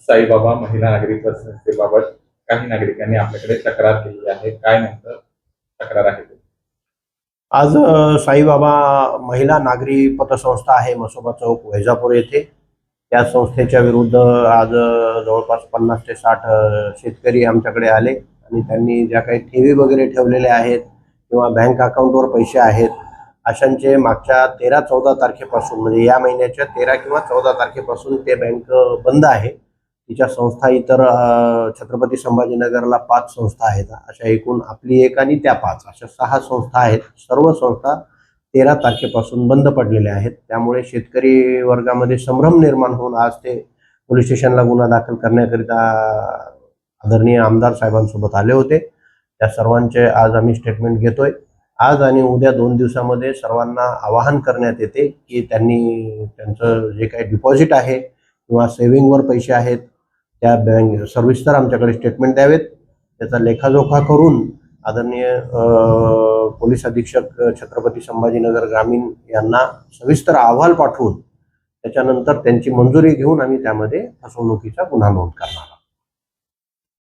साईबाबा महिला नागरिक संस्थेबाबत काही नागरिकांनी आपल्याकडे तक्रार केली आहे. काय नेमकं तक्रार आहे ते? आज साईबाबा महिला नागरी पतसंस्था आहे मसोबा चौक वैजापूर येथे. त्या संस्थेच्या विरुद्ध आज जवळपास 50 ते 60 शेतकरी आमच्याकडे आले आणि त्यांनी ज्या काही ठेवी वगैरे ठेवलेल्या आहेत किंवा बँक अकाउंटवर पैसे आहेत अशांचे मागच्या 13-14 तारखेपासून म्हणजे या महिन्याच्या 13 किंवा 14 तारखेपासून ते बँक बंद आहे. तिच्या संस्था इतर छत्रपती संभाजीनगरला 5 संस्था आहेत. अशा एकूण आपली एक आणि त्या 5 अशा 6 संस्था आहेत. सर्व संस्था 13 तारखेपासून बंद पडलेल्या आहेत. त्यामुळे शेतकरी वर्गामध्ये संभ्रम निर्माण होऊन आज ते पोलीस स्टेशनला गुन्हा दाखल करण्याकरिता आदरणीय आमदार साहेबांसोबत आले होते. त्या सर्वांचे आज आम्ही स्टेटमेंट घेतोय. आज आणि उद्या 2 दिवसामध्ये सर्वांना आवाहन करण्यात येते की त्यांनी त्यांचं जे काही डिपॉझिट आहे किंवा सेव्हिंगवर पैसे आहेत त्या बँक सविस्तर आमच्याकडे स्टेटमेंट द्यावेत. त्याचा लेखाजोखा करून आदरणीय पोलीस अधीक्षक छत्रपती संभाजीनगर ग्रामीण यांना सविस्तर अहवाल पाठवून त्याच्यानंतर त्यांची मंजुरी घेऊन आम्ही त्यामध्ये फसवणुकीचा गुन्हा नोंद करणार.